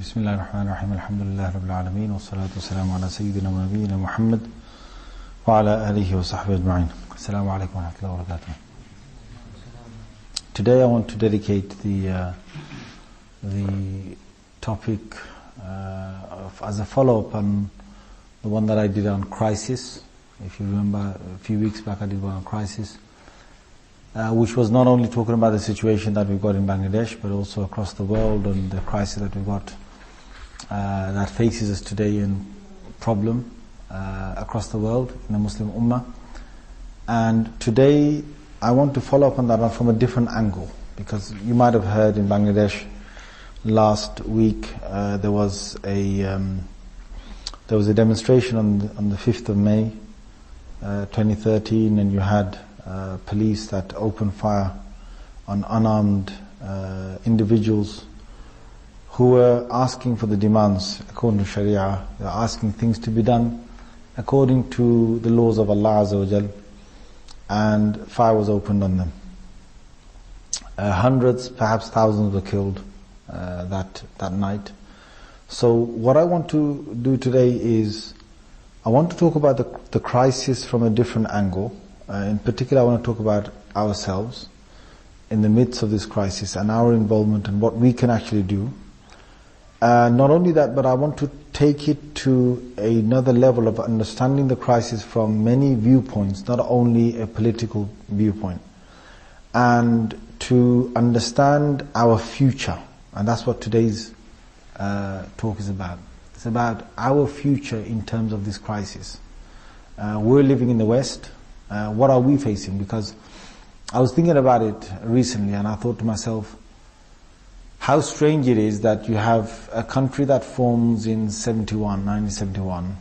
Bismillahirrahmanirrahim. Alhamdulillah Rabbil Alameen. Wa salatu wassalamu ala Sayyidina wa Nabiyyina Muhammad wa ala alihi wa sahbihi ajma'in. Assalamu alaikum wa rahmatullahi wa barakatuh. Today I want to dedicate the topic as a follow-up on the one that I did on crisis. If you remember, a few weeks back I did one on crisis, which was not only talking about the situation that we've got in Bangladesh, but also across the world, and the crisis that we've got that faces us today, and problem across the world in the Muslim Ummah. And today I want to follow up on that from a different angle, because you might have heard in Bangladesh last week there was a demonstration on the 5th of May 2013, and you had police that opened fire on unarmed individuals who were asking for the demands according to Sharia. They were asking things to be done according to the laws of Allah Azza wa Jal, and fire was opened on them. Hundreds, perhaps thousands were killed that night. So what I want to do today is I want to talk about the crisis from a different angle. In particular, I want to talk about ourselves in the midst of this crisis and our involvement and what we can actually do. Not only that, but I want to take it to another level of understanding the crisis from many viewpoints, not only a political viewpoint, and to understand our future. And that's what today's talk is about. It's about our future in terms of this crisis. We're living in the West. What are we facing? Because I was thinking about it recently, and I thought to myself, how strange it is that you have a country that forms in 1971.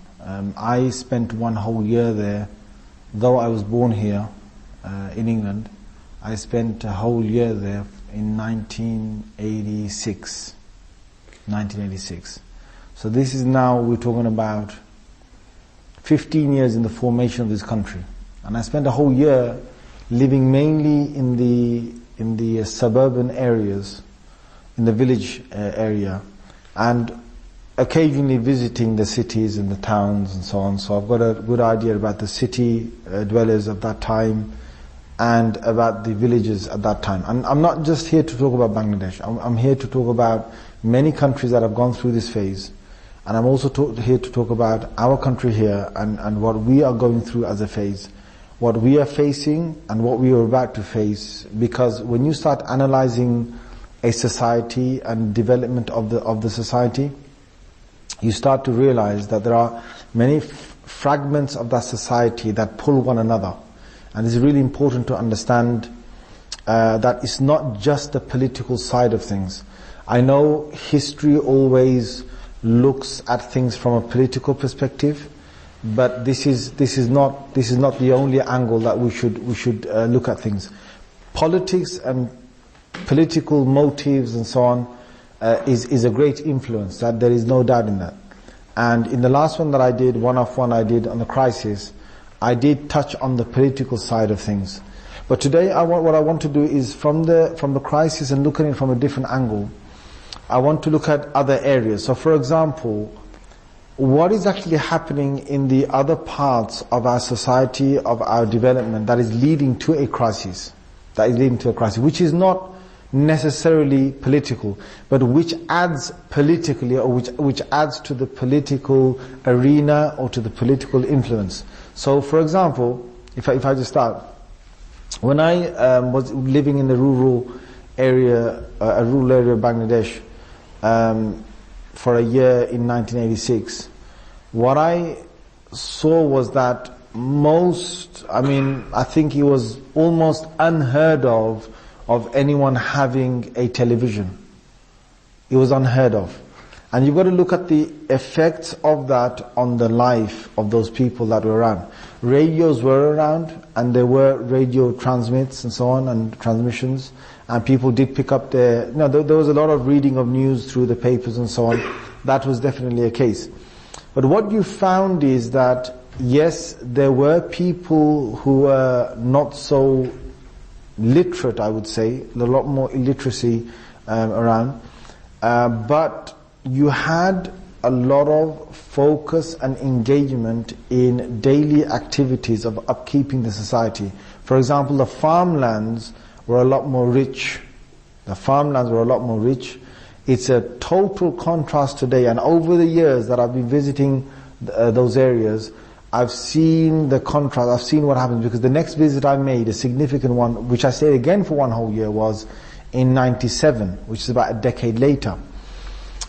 I spent one whole year there, though I was born here in England. I spent a whole year there in 1986. So this is now, we're talking about 15 years in the formation of this country. And I spent a whole year living mainly in the suburban areas, in the village area, and occasionally visiting the cities and the towns and so on. So I've got a good idea about the city dwellers at that time and about the villages at that time. And I'm not just here to talk about Bangladesh. I'm here to talk about many countries that have gone through this phase. And I'm also here to talk about our country here and what we are going through as a phase, what we are facing and what we are about to face. Because when you start analyzing a society and development of the society, you start to realize that there are many fragments of that society that pull one another. And it's really important to understand that it's not just the political side of things. I know history always looks at things from a political perspective, but this is not the only angle that we should look at things. Politics and political motives and so on is a great influence. That there is no doubt in that. And in the last one that I did, one-off one I did on the crisis, I did touch on the political side of things. But today what I want to do is from the crisis and look at it from a different angle. I want to look at other areas. So for example, what is actually happening in the other parts of our society, of our development, that is leading to a crisis, which is not necessarily political, but which adds politically, or which adds to the political arena or to the political influence. So for example, if I just start, when I was living in the rural area of Bangladesh for a year in 1986, what I saw was that I think it was almost unheard of anyone having a television. It was unheard of. And you've got to look at the effects of that on the life of those people that were around. Radios were around, and there were radio transmits and so on, and transmissions, and people did pick up there was a lot of reading of news through the papers and so on. That was definitely a case. But what you found is that, yes, there were people who were not so literate, I would say, a lot more illiteracy around, but you had a lot of focus and engagement in daily activities of upkeeping the society. For example, the farmlands were a lot more rich. The farmlands were a lot more rich. It's a total contrast today, and over the years that I've been visiting those areas, I've seen the contrast, I've seen what happens, because the next visit I made, a significant one, which I stayed again for one whole year, was in 97, which is about a decade later.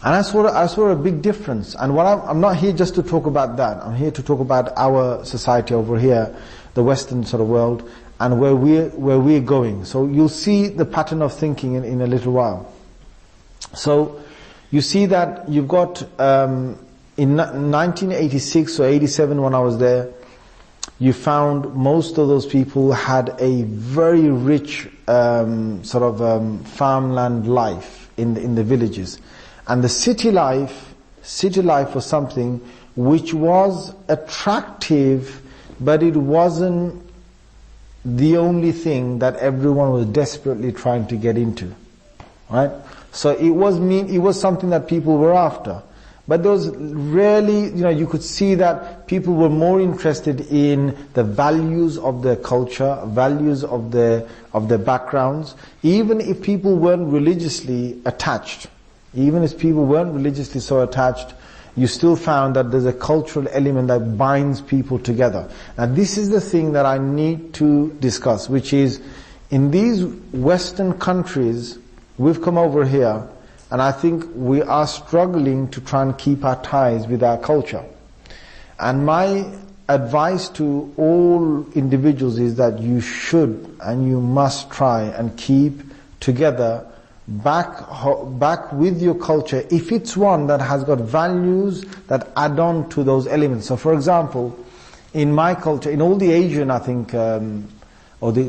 And I saw a big difference. And I'm not here just to talk about that. I'm here to talk about our society over here, the Western sort of world, and where we're going. So you'll see the pattern of thinking in a little while. So you see that you've got, in 1986 or 87 when I was there, you found most of those people had a very rich farmland life in the villages. And the city life was something which was attractive, but it wasn't the only thing that everyone was desperately trying to get into, right? So it was something that people were after. But there was rarely, you could see that people were more interested in the values of their culture, values of their backgrounds, even if people weren't religiously attached. Even if people weren't religiously so attached, you still found that there's a cultural element that binds people together. Now this is the thing that I need to discuss, which is, in these Western countries, we've come over here, and I think we are struggling to try and keep our ties with our culture. And my advice to all individuals is that you should and you must try and keep together back with your culture, if it's one that has got values that add on to those elements. So for example, in my culture, in all the Asian, I think, or the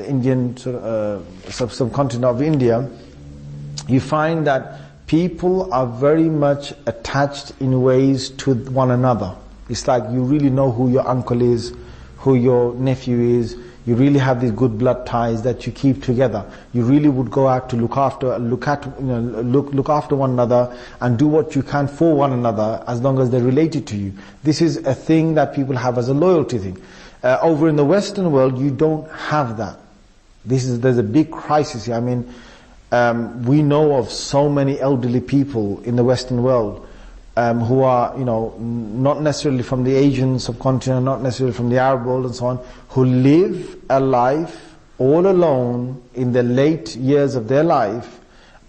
Indian subcontinent of India, you find that people are very much attached in ways to one another. It's like you really know who your uncle is, who your nephew is. You really have these good blood ties that you keep together. You really would go out to look after one another and do what you can for one another, as long as they're related to you. This is a thing that people have as a loyalty thing. Over in the Western world, you don't have that. There's a big crisis here. I mean, we know of so many elderly people in the Western world who are, not necessarily from the Asian subcontinent, not necessarily from the Arab world and so on, who live a life all alone in the late years of their life,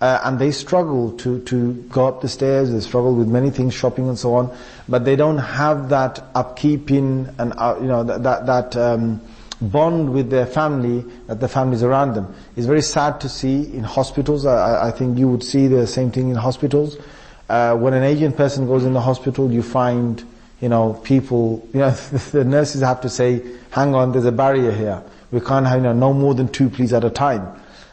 and they struggle to go up the stairs, they struggle with many things, shopping and so on, but they don't have that upkeeping and, that bond with their family, that the families around them. It's very sad to see in hospitals. I think you would see the same thing in hospitals. When an Asian person goes in the hospital, you find, people, the nurses have to say, hang on, there's a barrier here. We can't have, no more than 2 please at a time.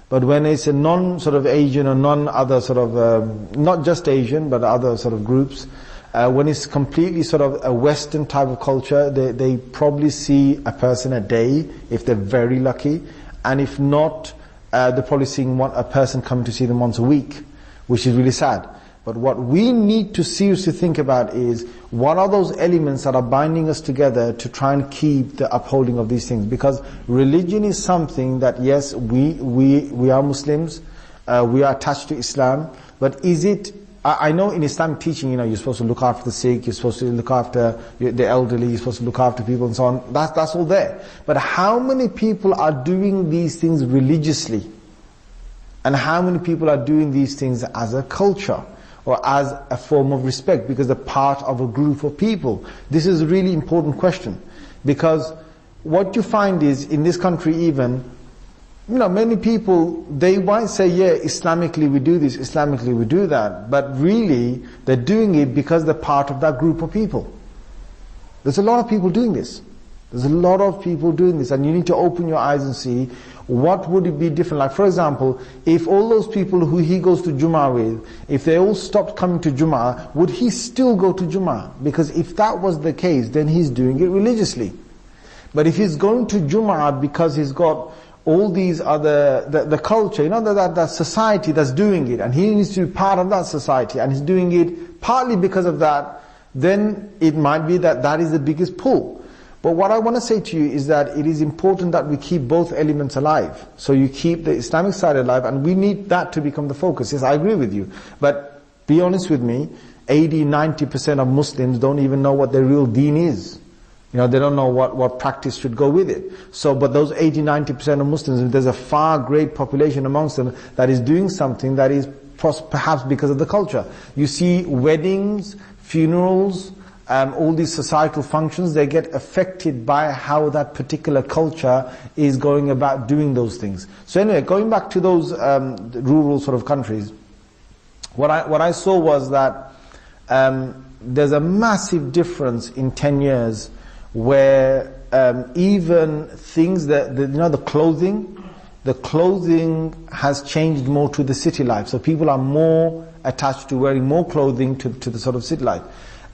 But when it's a non-Asian or non-other not just Asian, but other groups, when it's completely a Western type of culture, they probably see a person a day, if they're very lucky. And if not, they're probably seeing a person coming to see them once a week, which is really sad. But what we need to seriously think about is, what are those elements that are binding us together to try and keep the upholding of these things? Because religion is something that, yes, we are Muslims, we are attached to Islam, but is it, I know in Islamic teaching, you're supposed to look after the sick, you're supposed to look after the elderly, you're supposed to look after people and so on, that's all there. But how many people are doing these things religiously? And how many people are doing these things as a culture? Or as a form of respect, because they're part of a group of people? This is a really important question, because what you find is, in this country even, many people, they might say, yeah, Islamically we do this, Islamically we do that, but really they're doing it because they're part of that group of people. There's a lot of people doing this. There's a lot of people doing this, and you need to open your eyes and see, what would it be different? Like, for example, if all those people who he goes to Jummah with, if they all stopped coming to Jummah, would he still go to Jummah? Because if that was the case, then he's doing it religiously. But if he's going to Jummah because he's got all these other, the culture, that society that's doing it, and he needs to be part of that society, and he's doing it partly because of that, then it might be that that is the biggest pull. But what I want to say to you is that it is important that we keep both elements alive. So you keep the Islamic side alive, and we need that to become the focus. Yes, I agree with you. But be honest with me, 80-90% of Muslims don't even know what their real deen is. They don't know what practice should go with it. So, but those 80-90% of Muslims, there's a far great population amongst them that is doing something that is perhaps because of the culture. You see weddings, funerals, all these societal functions, they get affected by how that particular culture is going about doing those things. So anyway, going back to those rural sort of countries, what I saw was that there's a massive difference in 10 years where even things that, the clothing has changed more to the city life. So people are more attached to wearing more clothing to the sort of city life.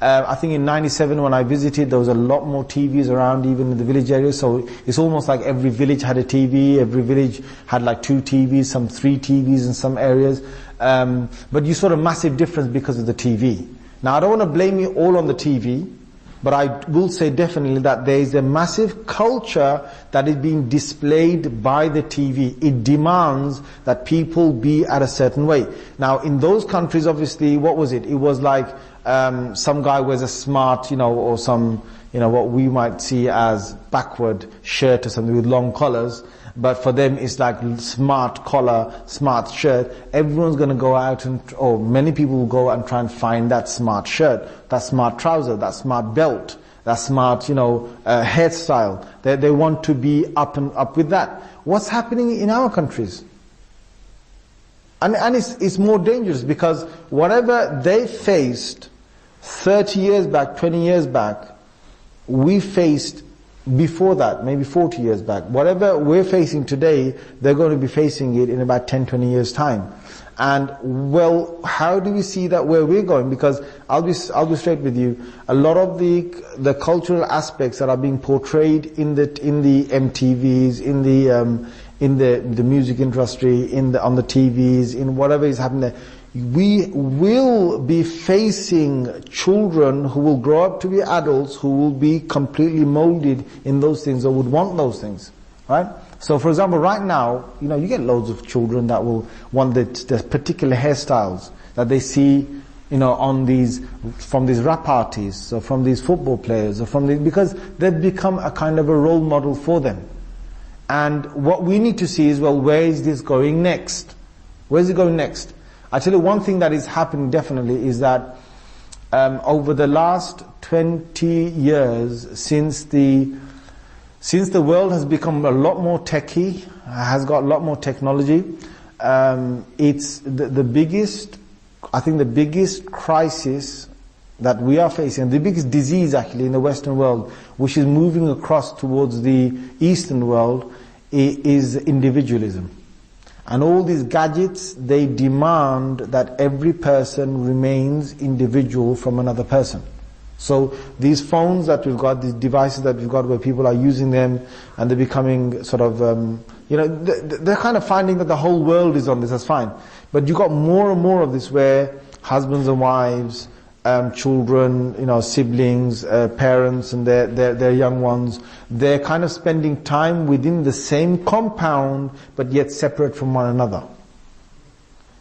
I think in 97 when I visited, there was a lot more TVs around even in the village areas. So it's almost like every village had a TV, every village had like 2 TVs, some 3 TVs in some areas. But you saw a massive difference because of the TV. Now I don't want to blame you all on the TV, but I will say definitely that there is a massive culture that is being displayed by the TV. It demands that people be at a certain way. Now in those countries, obviously, what was it? It was like some guy wears a smart, or some, what we might see as backward shirt or something with long collars. But for them it's like smart collar, smart shirt. Everyone's going to go out or many people will go out and try and find that smart shirt, that smart trouser, that smart belt, that smart, hairstyle. They want to be up with that. What's happening in our countries? And it's more dangerous because whatever they faced 30 years back, 20 years back, we faced before that, maybe 40 years back. Whatever we're facing today, they're going to be facing it in about 10, 20 years time. And well, how do we see that where we're going? Because I'll be straight with you. A lot of the cultural aspects that are being portrayed in the MTVs, in the music industry, on the TVs, in whatever is happening there, we will be facing children who will grow up to be adults who will be completely molded in those things or would want those things, right? So for example, right now, you get loads of children that will want the particular hairstyles that they see, from these rap artists, or from these football players, or because they've become a kind of a role model for them. And what we need to see is, well, where is this going next? Where is it going next? I tell you one thing that is happening definitely is that over the last 20 years, since the world has become a lot more techy, has got a lot more technology, it's the biggest crisis that we are facing, the biggest disease actually in the Western world, which is moving across towards the Eastern world, is individualism. And all these gadgets, they demand that every person remains individual from another person. So these phones that we've got, these devices that we've got where people are using them and they're becoming sort of, they're kind of finding that the whole world is on this, that's fine. But you've got more and more of this where husbands and wives, children, siblings, parents and their young ones, they're kind of spending time within the same compound but yet separate from one another.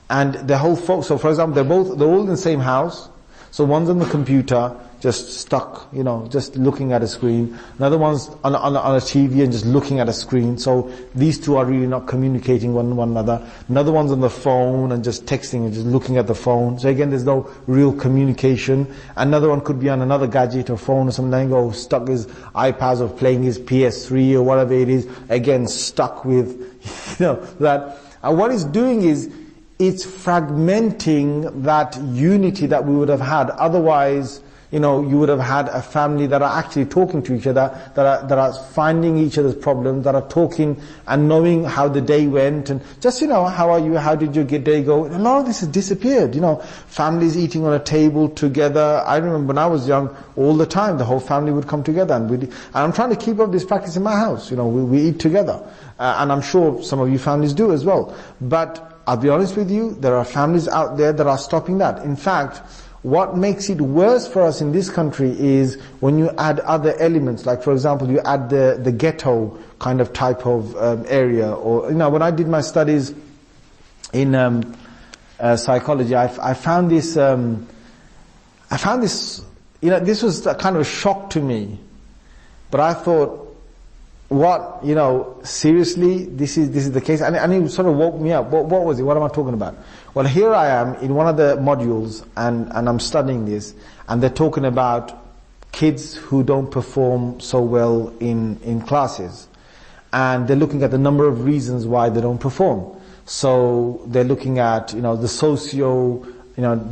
And the whole so for example, they're all in the same house, so one's on the computer, just stuck, just looking at a screen. Another one's on a TV and just looking at a screen. So these two are really not communicating one another. Another one's on the phone and just texting and just looking at the phone. So again, there's no real communication. Another one could be on another gadget or phone or something, or stuck his iPads or playing his PS3 or whatever it is. Again, stuck with, that. And what it's doing is, it's fragmenting that unity that we would have had. Otherwise, you would have had a family that are actually talking to each other, that are finding each other's problems, that are talking and knowing how the day went, and just, how are you, how did your day go? A lot of this has disappeared, families eating on a table together. I remember when I was young, all the time, the whole family would come together, and I'm trying to keep up this practice in my house, we eat together. And I'm sure some of you families do as well. But I'll be honest with you, there are families out there that are stopping that. In fact, what makes it worse for us in this country is when you add other elements, like for example, you add the ghetto kind of type of area, or when I did my studies in psychology, I found this. This was a kind of a shock to me, but I thought, what, seriously, this is the case, and it sort of woke me up. What was it? What am I talking about? Well, here I am in one of the modules, and I'm studying this, and they're talking about kids who don't perform so well in classes, and they're looking at the number of reasons why they don't perform. So they're looking at, the socio,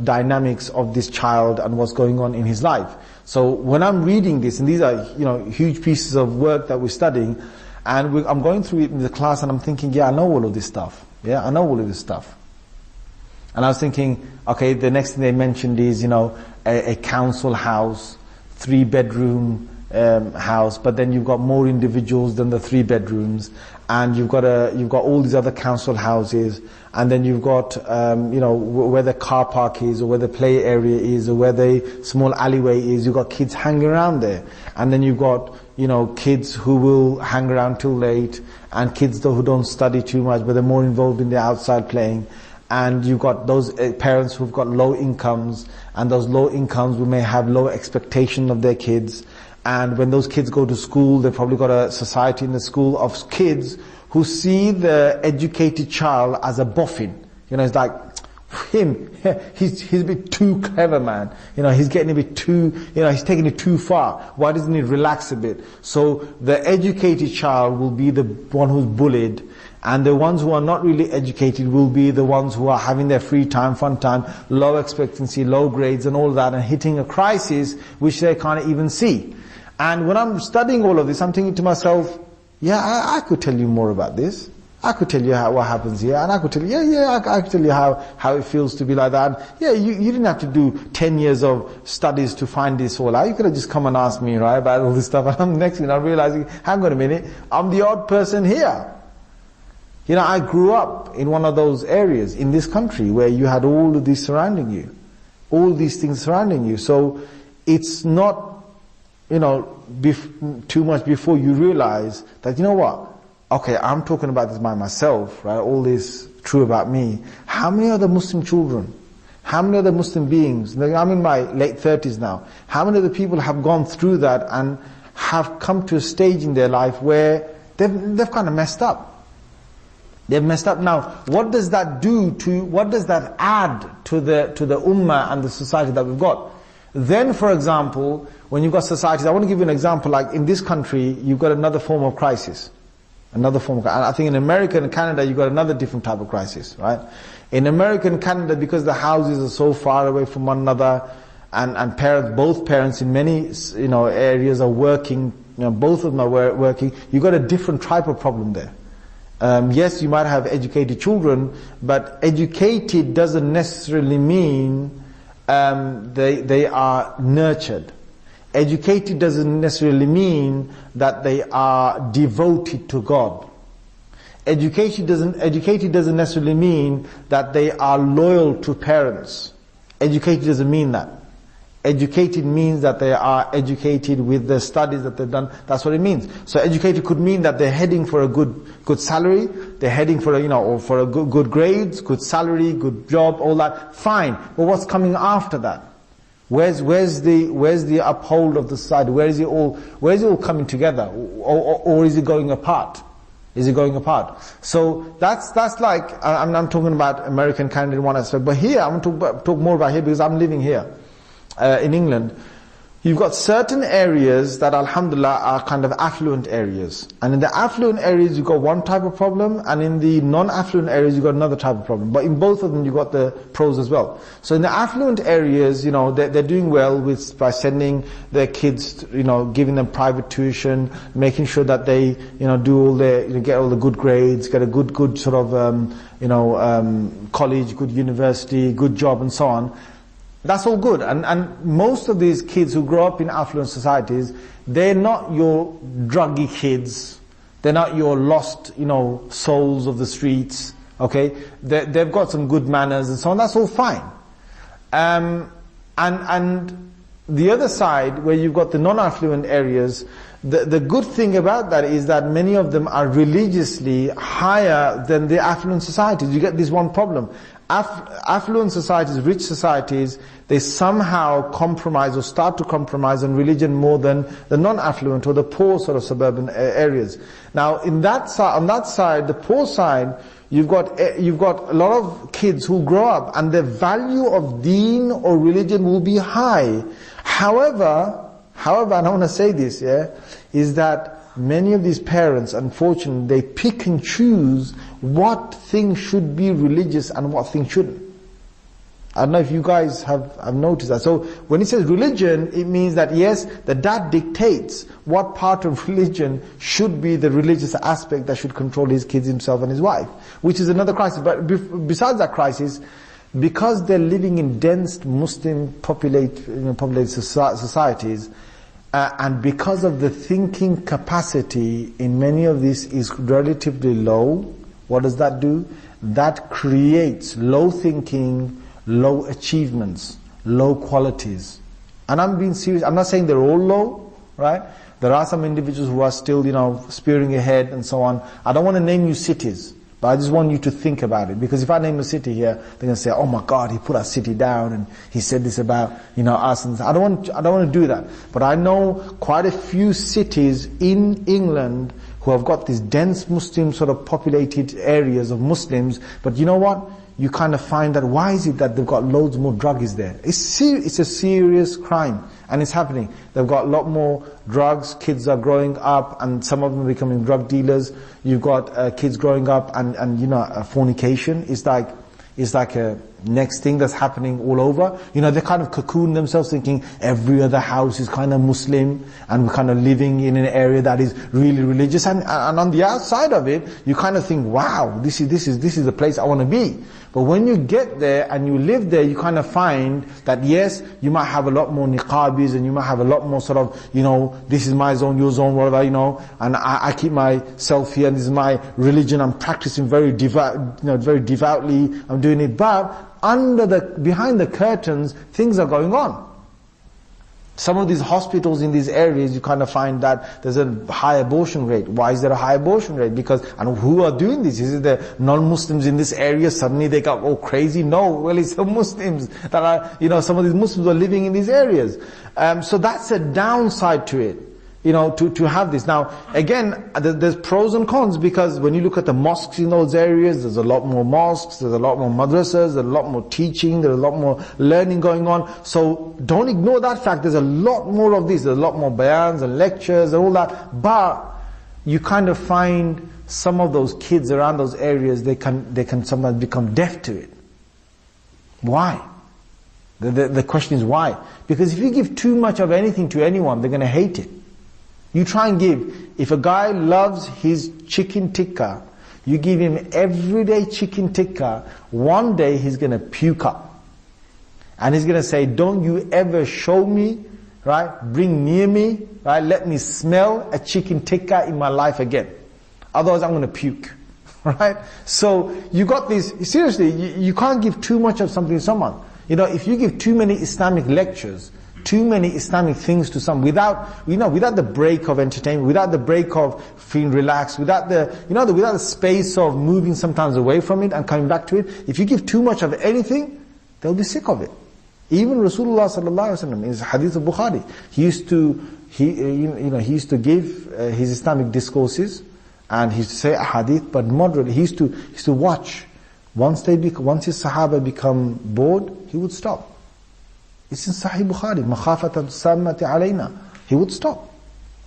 dynamics of this child and what's going on in his life. So when I'm reading this, and these are, huge pieces of work that we're studying, and I'm going through it in the class, and I'm thinking, yeah, I know all of this stuff. Yeah, I know all of this stuff. And I was thinking, okay, the next thing they mentioned is, a council house, 3-bedroom house, but then you've got more individuals than the 3 bedrooms, and you've got all these other council houses, and then you've got where the car park is, or where the play area is, or where the small alleyway is. You've got kids hanging around there, and then you've got kids who will hang around till late, and kids who don't study too much, but they're more involved in the outside playing. And you've got those parents who've got low incomes, and those low incomes who may have low expectation of their kids. And when those kids go to school, they've probably got a society in the school of kids who see the educated child as a boffin. It's like, him, he's a bit too clever, man. He's getting a bit too, he's taking it too far. Why doesn't he relax a bit? So the educated child will be the one who's bullied, and the ones who are not really educated will be the ones who are having their free time, fun time, low expectancy, low grades and all that, and hitting a crisis which they can't even see. And when I'm studying all of this, I'm thinking to myself, yeah, I could tell you more about this. I could tell you what happens here, and I could tell you, I could tell you how it feels to be like that. Yeah, you didn't have to do 10 years of studies to find this all out. You could have just come and asked me, right, about all this stuff. And next thing I'm realizing, hang on a minute, I'm the odd person here. I grew up in one of those areas in this country where you had all of this surrounding you, all these things surrounding you. So it's not, too much before you realize that, what? Okay, I'm talking about this by myself, right? All this true about me. How many other Muslim children? How many other Muslim beings? I'm in my late 30s now. How many other people have gone through that and have come to a stage in their life where they've kind of messed up? They've messed up. Now, what does that add to the ummah and the society that we've got? Then, for example, when you've got societies, I want to give you an example, like in this country, you've got another form of crisis. Another form of, I think in America and Canada, you've got another different type of crisis, right? In America and Canada, because the houses are so far away from one another, and both parents in many, areas are working, both of them are working, you've got a different type of problem there. Yes, you might have educated children, but educated doesn't necessarily mean they are nurtured. Educated doesn't necessarily mean that they are devoted to God. Educated doesn't necessarily mean that they are loyal to parents. Educated doesn't mean that. Educated means that they are educated with the studies that they've done. That's what it means. So educated could mean that they're heading for a good salary, they're heading for or for a good grades, good salary, good job, all that. Fine. But what's coming after that? Where's the uphold of the society? Where is it all coming together? Or is it going apart? Is it going apart? So that's like, I'm talking about American, Canada in one aspect, but here, I'm going to talk more about here because I'm living here, in England. You've got certain areas that alhamdulillah are kind of affluent areas. And in the affluent areas you've got one type of problem, and in the non-affluent areas you've got another type of problem. But in both of them you've got the pros as well. So in the affluent areas, they're doing well by sending their kids, giving them private tuition, making sure that they, do all their, get all the good grades, get a good sort of, college, good university, good job and so on. That's all good. And most of these kids who grow up in affluent societies, they're not your druggy kids. They're not your lost, souls of the streets. Okay? They've got some good manners and so on. That's all fine. And the other side, where you've got the non-affluent areas, the good thing about that is that many of them are religiously higher than the affluent societies. You get this one problem. Affluent societies, rich societies, they somehow compromise or start to compromise on religion more than the non-affluent or the poor sort of suburban areas. Now, on that side, the poor side, you've got a lot of kids who grow up and the value of deen or religion will be high. However, and I want to say this, is that many of these parents, unfortunately, they pick and choose what things should be religious and what things shouldn't. I don't know if you guys have noticed that. So when it says religion, it means that yes, the dad dictates what part of religion should be the religious aspect that should control his kids, himself and his wife, which is another crisis. But besides that crisis, because they're living in dense Muslim populated societies, and because of the thinking capacity in many of these is relatively low, what does that do? That creates low thinking, low achievements, low qualities. And I'm being serious. I'm not saying they're all low, right? There are some individuals who are still, spearing ahead and so on. I don't want to name you cities, but I just want you to think about it. Because if I name a city here, they're going to say, oh my God, he put our city down and he said this about, us. And I don't want to do that. But I know quite a few cities in England who have got these dense Muslim sort of populated areas of Muslims. But you know what? You kind of find that why is it that they've got loads more druggies there? It's a serious crime. And it's happening. They've got a lot more drugs, kids are growing up, and some of them are becoming drug dealers. You've got kids growing up, and fornication is like a next thing that's happening all over. They kind of cocoon themselves thinking every other house is kind of Muslim, and we're kind of living in an area that is really religious. And on the outside of it, you kind of think, wow, this is the place I want to be. But when you get there and you live there, you kind of find that yes, you might have a lot more niqabis, and you might have a lot more sort of, this is my zone, your zone, whatever, and I keep myself here, and this is my religion, I'm practicing very very devoutly, I'm doing it. But behind the curtains, things are going on. Some of these hospitals in these areas, you kind of find that there's a high abortion rate. Why is there a high abortion rate? And who are doing this? Is it the non-Muslims in this area? Suddenly they got all crazy? No, well, it's the Muslims that are, some of these Muslims are living in these areas. So that's a downside to it. To have this. Now, again, there's pros and cons, because when you look at the mosques in those areas, there's a lot more mosques, there's a lot more madrasas, there's a lot more teaching, there's a lot more learning going on. So don't ignore that fact. There's a lot more of this. There's a lot more bayans and lectures and all that. But you kind of find some of those kids around those areas, they can sometimes become deaf to it. Why? The question is why? Because if you give too much of anything to anyone, they're going to hate it. You try and if a guy loves his chicken tikka, you give him everyday chicken tikka, one day he's going to puke up. And he's going to say, don't you ever show me, right? Bring near me, right? Let me smell a chicken tikka in my life again. Otherwise I'm going to puke. Right? So you got this, seriously, you can't give too much of something to someone. If you give too many Islamic lectures, too many Islamic things to some, without the break of entertainment, without the break of feeling relaxed, without the space of moving sometimes away from it and coming back to it. If you give too much of anything, they'll be sick of it. Even Rasulullah sallallahu alaihi wasallam, in his hadith of Bukhari, he used to give his Islamic discourses, and he used to say a hadith, but moderately. He used to watch. Once his Sahaba become bored, he would stop. It's in Sahih Bukhari, مَخَافَةً السَّامَّةِ عَلَيْنَا. He would stop.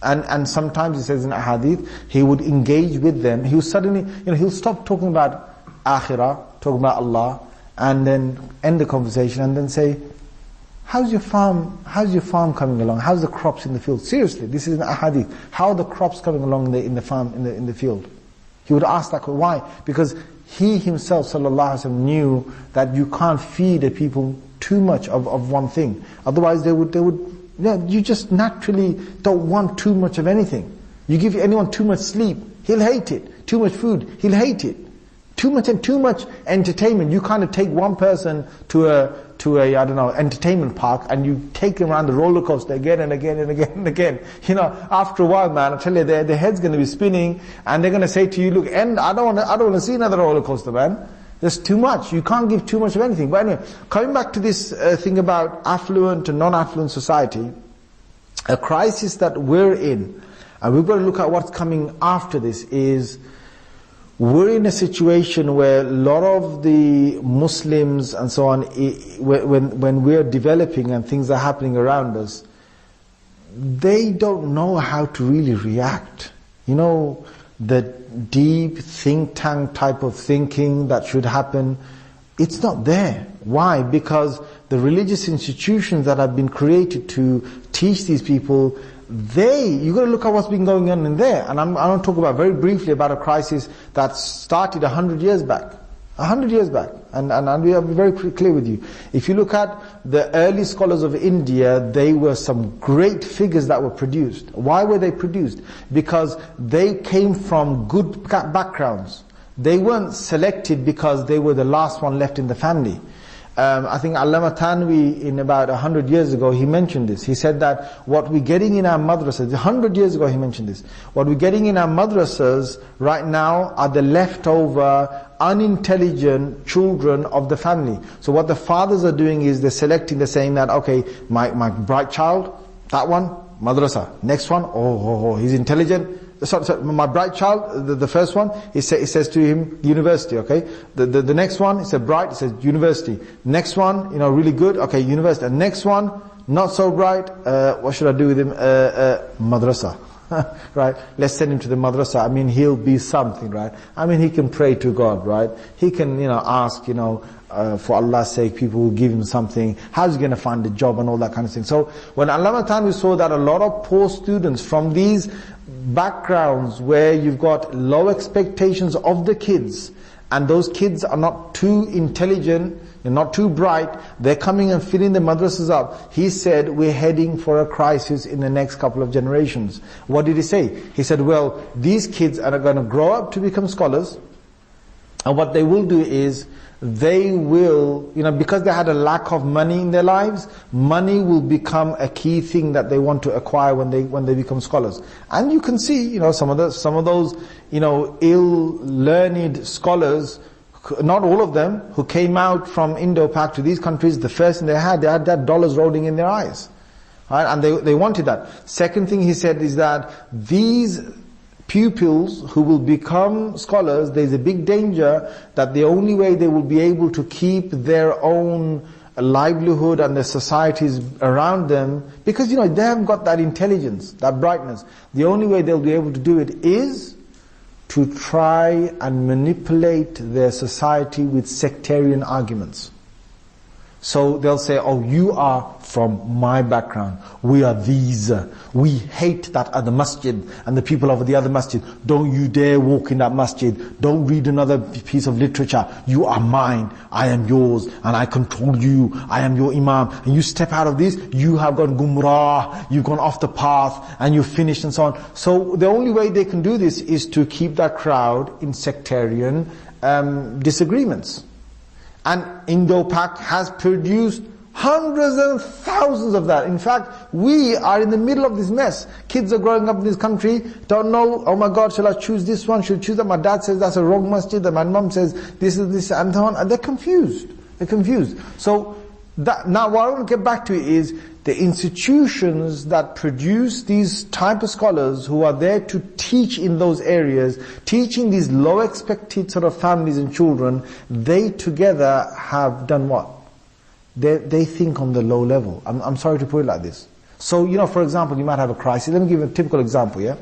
And sometimes he says in a hadith, he would engage with them. He would suddenly, he'll stop talking about akhirah, talking about Allah, and then end the conversation and then say, how's your farm coming along? How's the crops in the field? Seriously, this is an ahadith. How are the crops coming along in the farm, in the field? He would ask that question. Why? Because he himself, sallallahu alaihi wasallam, knew that you can't feed the people too much of one thing. Otherwise they would, you just naturally don't want too much of anything. You give anyone too much sleep, he'll hate it. Too much food, he'll hate it. Too much entertainment. You kind of take one person to a I don't know, entertainment park, and you take them around the roller coaster again and again and again and again. After a while, man, I tell you, their head's going to be spinning, and they're going to say to you, look, I don't want to see another roller coaster, man. There's too much. You can't give too much of anything. But anyway, coming back to this thing about affluent and non-affluent society, a crisis that we're in, and we've got to look at what's coming after this, is we're in a situation where a lot of the Muslims and so on, when we're developing and things are happening around us, they don't know how to really react. The deep think tank type of thinking that should happen, it's not there. Why? Because the religious institutions that have been created to teach these people, you got to look at what's been going on in there. And I'm going to talk about very briefly about a crisis that started 100 years back. 100 years back. And I'll be very clear with you. If you look at the early scholars of India, they were some great figures that were produced. Why were they produced? Because they came from good backgrounds. They weren't selected because they were the last one left in the family. I think Allama Tanwi, in about 100 years ago, he mentioned this. He said that what we're getting in our madrasas, 100 years ago he mentioned this, what we're getting in our madrasas right now are the leftover, unintelligent children of the family. So what the fathers are doing is they're saying that, okay, my bright child, that one, madrasa. Next one, he's intelligent. So my bright child, the first one, it says to him, university, okay? The next one, he said bright, it says university. Next one, really good, okay, university. And next one, not so bright, what should I do with him? Madrasa. Right? Let's send him to the madrasa. I mean, he'll be something, right? I mean, he can pray to God, right? He can, ask, for Allah's sake, people will give him something. How's he going to find a job and all that kind of thing? So when Allama Tanwi saw that a lot of poor students from these backgrounds where you've got low expectations of the kids, and those kids are not too intelligent, they're not too bright, they're coming and filling the madrasas up. He said, we're heading for a crisis in the next couple of generations. What did he say? He said, well, these kids are going to grow up to become scholars, and what they will do is, they will, because they had a lack of money in their lives, money will become a key thing that they want to acquire when they become scholars. And you can see, some of those, ill-learned scholars, not all of them, who came out from Indo-Pak to these countries, the first thing they had that dollars rolling in their eyes. Right? And they wanted that. Second thing he said is that these pupils who will become scholars, there's a big danger that the only way they will be able to keep their own livelihood and the societies around them, because they haven't got that intelligence, that brightness, the only way they'll be able to do it is to try and manipulate their society with sectarian arguments. So they'll say, you are from my background, we are these, we hate that other masjid and the people of the other masjid, don't you dare walk in that masjid, don't read another piece of literature, you are mine, I am yours, and I control you, I am your imam, and you step out of this, you have gone gumrah, you've gone off the path, and you're finished, and so on. So the only way they can do this is to keep that crowd in sectarian disagreements. And Indo-Pak has produced hundreds and thousands of that. In fact, we are in the middle of this mess. Kids are growing up in this country, don't know, oh my God, shall I choose this one, should I choose that? My dad says that's a wrong masjid, and my mum says this is this, and so on. And they're confused. So, now what I want to get back to is the institutions that produce these type of scholars who are there to teach in those areas, teaching these low expected sort of families and children, they together have done what? They think on the low level. I'm sorry to put it like this. So, for example, you might have a crisis. Let me give you a typical example, yeah?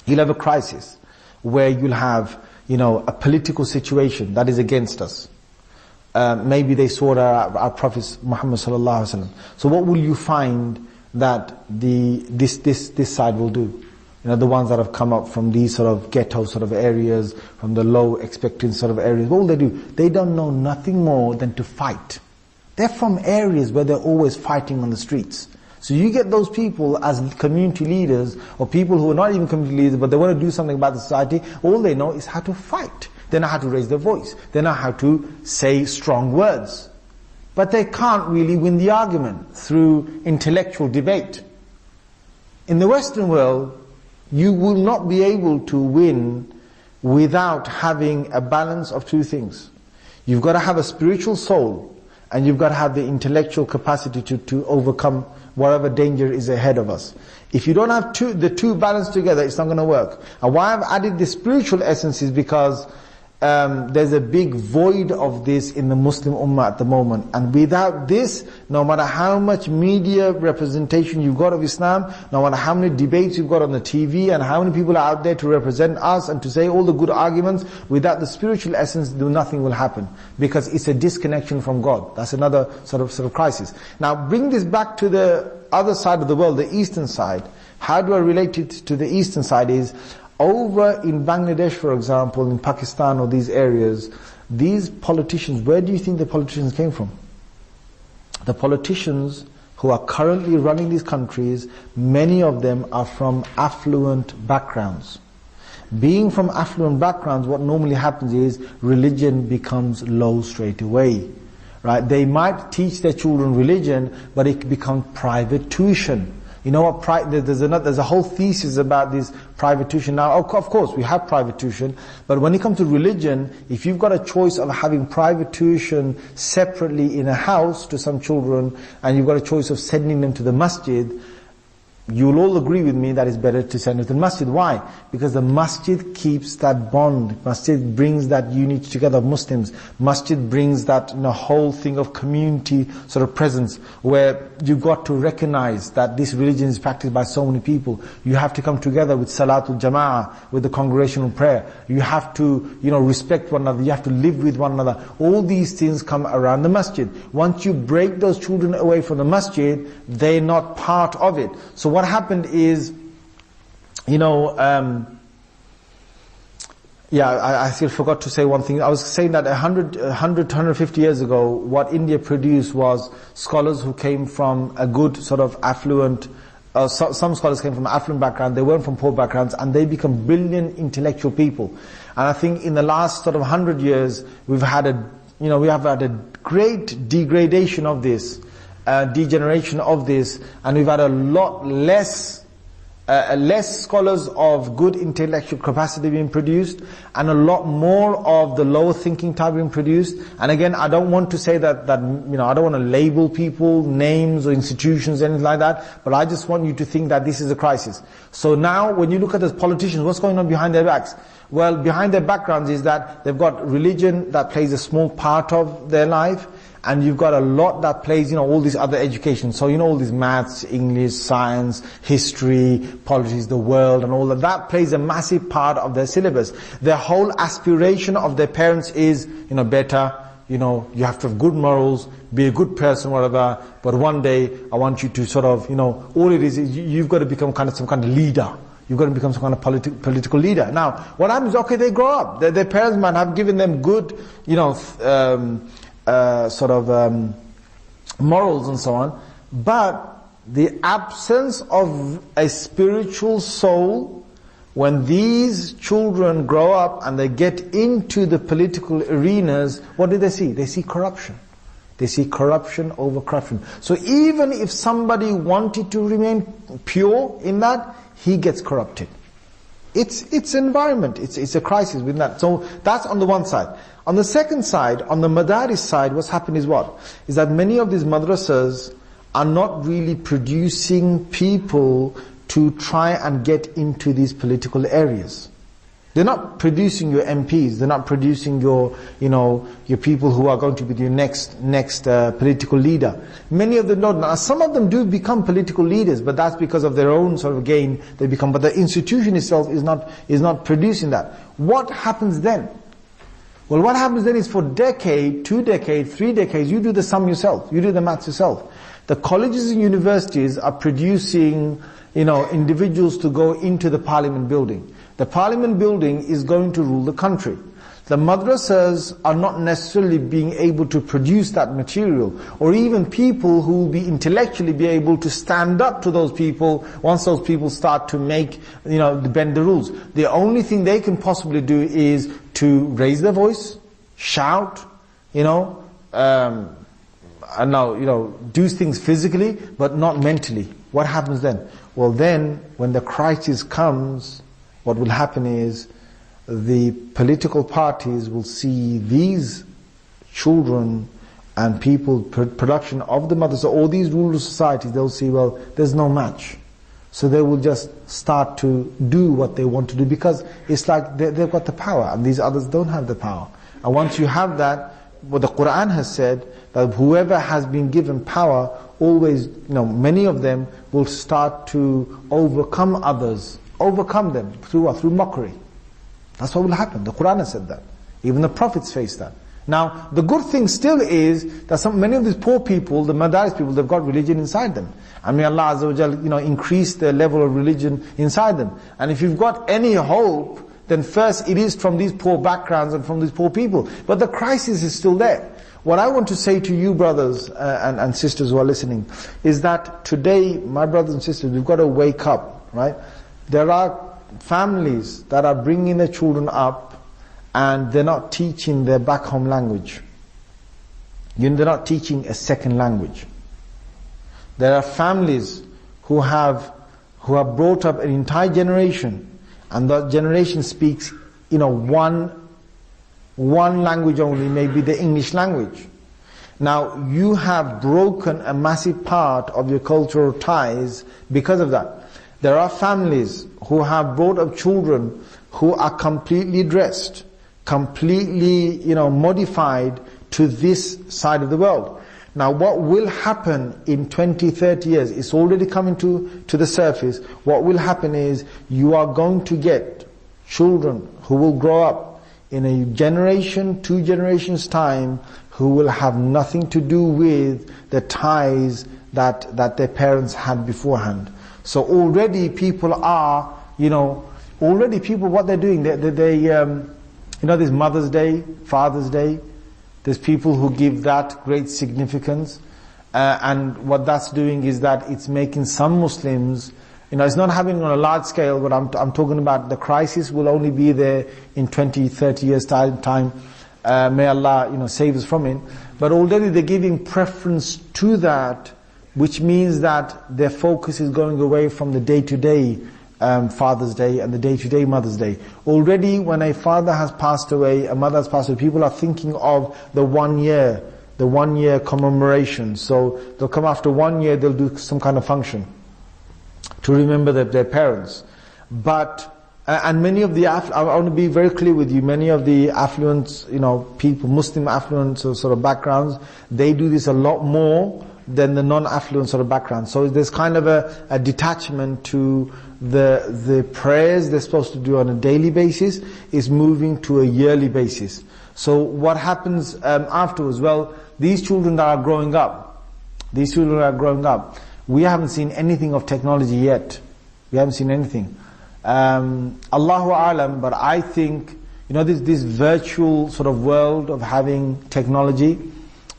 You'll have a crisis where you'll have, a political situation that is against us. Maybe they saw our Prophet Muhammad sallallahu alaihi wasallam. So what will you find that this side will do? The ones that have come up from these sort of ghetto sort of areas, from the low expecting sort of areas, what will they do? They don't know nothing more than to fight. They're from areas where they're always fighting on the streets. So you get those people as community leaders, or people who are not even community leaders, but they want to do something about the society. All they know is how to fight. They know how to raise their voice. They know how to say strong words. But they can't really win the argument through intellectual debate. In the Western world, you will not be able to win without having a balance of two things. You've got to have a spiritual soul, and you've got to have the intellectual capacity to overcome whatever danger is ahead of us. If you don't have the two balanced together, it's not going to work. And why I've added the spiritual essence is because there's a big void of this in the Muslim Ummah at the moment. And without this, no matter how much media representation you've got of Islam, no matter how many debates you've got on the TV, and how many people are out there to represent us and to say all the good arguments, without the spiritual essence, nothing will happen. Because it's a disconnection from God. That's another sort of crisis. Now bring this back to the other side of the world, the eastern side. How do I relate it to the eastern side is, over in Bangladesh, for example, in Pakistan or these areas, these politicians, where do you think the politicians came from? The politicians who are currently running these countries, many of them are from affluent backgrounds. Being from affluent backgrounds, what normally happens is religion becomes low straight away. Right? They might teach their children religion, but it becomes private tuition. You know what? There's a whole thesis about this private tuition. Now, of course, we have private tuition, but when it comes to religion, if you've got a choice of having private tuition separately in a house to some children, and you've got a choice of sending them to the masjid, you'll all agree with me that it's better to send it to the masjid. Why? Because the masjid keeps that bond. Masjid brings that unity together of Muslims. Masjid brings that whole thing of community sort of presence, where you've got to recognize that this religion is practiced by so many people. You have to come together with Salatul Jama'ah, with the congregational prayer. You have to, respect one another. You have to live with one another. All these things come around the masjid. Once you break those children away from the masjid, they're not part of it. So what happened is, I still forgot to say one thing. I was saying that 100 to 150 years ago, what India produced was scholars who came from a good sort of affluent, some scholars came from affluent background, they weren't from poor backgrounds, and they become brilliant intellectual people. And I think in the last sort of 100 years, we have had a great degradation of this, degeneration of this, and we've had a lot less scholars of good intellectual capacity being produced, and a lot more of the lower thinking type being produced. And again, I don't want to say that I don't want to label people, names or institutions, anything like that, but I just want you to think that this is a crisis. So now, when you look at the politicians, what's going on behind their backs? Well, behind their backgrounds is that they've got religion that plays a small part of their life, and you've got a lot that plays, all these other education. So, all these maths, English, science, history, politics, the world, and all that plays a massive part of their syllabus. Their whole aspiration of their parents is, better, you have to have good morals, be a good person, whatever, but one day I want you to sort of, all it is you've got to become some kind of leader. You've got to become some kind of political leader. Now, what happens, okay, they grow up. Their parents might have given them good, morals and so on, but the absence of a spiritual soul, when these children grow up and they get into the political arenas, what do they see? They see corruption. They see corruption over corruption. So even if somebody wanted to remain pure in that, he gets corrupted. It's an environment, it's a crisis with that. So that's on the one side. On the second side, on the madaris side, what's happened is what? Is that many of these madrasas are not really producing people to try and get into these political areas. They're not producing your MPs. They're not producing your, your people who are going to be your next political leader. Many of them don't. Now, some of them do become political leaders, but that's because of their own sort of gain. They become, but the institution itself is not producing that. What happens then? Well, what happens then is for decade, 2 decades, 3 decades, you do the sum yourself. You do the maths yourself. The colleges and universities are producing, individuals to go into the parliament building. The parliament building is going to rule the country. The madrasas are not necessarily being able to produce that material, or even people who will be intellectually be able to stand up to those people once those people start to make, bend the rules. The only thing they can possibly do is to raise their voice, shout, do things physically, but not mentally. What happens then? Well then, when the crisis comes, what will happen is the political parties will see these children and people, production of the mothers, all these rural societies, they'll see, well, there's no match. So they will just start to do what they want to do, because it's like they've got the power and these others don't have the power. And once you have that, what the Quran has said, that whoever has been given power, always, many of them will start to overcome others. Overcome them through what? Through mockery. That's what will happen. The Quran has said that. Even the prophets face that. Now, the good thing still is that many of these poor people, the Madaris people, they've got religion inside them. And may Allah Azza wa Jal, increase the level of religion inside them. And if you've got any hope, then first it is from these poor backgrounds and from these poor people. But the crisis is still there. What I want to say to you brothers and sisters who are listening is that today, my brothers and sisters, we've got to wake up, right? There are families that are bringing their children up and they're not teaching their back home language. They're not teaching a second language. There are families who have brought up an entire generation, and that generation speaks, one language only, maybe the English language. Now, you have broken a massive part of your cultural ties because of that. There are families who have brought up children who are completely dressed, completely, modified to this side of the world. Now, what will happen in 20, 30 years, it's already coming to the surface. What will happen is you are going to get children who will grow up in a generation, 2 generations time, who will have nothing to do with the ties that their parents had beforehand. So already people are, what they're doing, there's Mother's Day, Father's Day, there's people who give that great significance, and what that's doing is that it's making some Muslims, it's not happening on a large scale, but I'm talking about the crisis will only be there in 20, 30 years time. May Allah, save us from it. But already they're giving preference to that, which means that their focus is going away from the day-to-day Father's Day and the day-to-day Mother's Day. Already when a father has passed away, a mother has passed away, people are thinking of the 1 year commemoration. So they'll come after 1 year, they'll do some kind of function to remember their parents. But and many of the I want to be very clear with you, many of the affluent, people, Muslim affluent sort of backgrounds, they do this a lot more than the non-affluent sort of background. So there's kind of a detachment to the prayers they're supposed to do on a daily basis is moving to a yearly basis. So what happens afterwards? Well, these children that are growing up, we haven't seen anything of technology yet. We haven't seen anything. Allahu Alam, but I think, this virtual sort of world of having technology,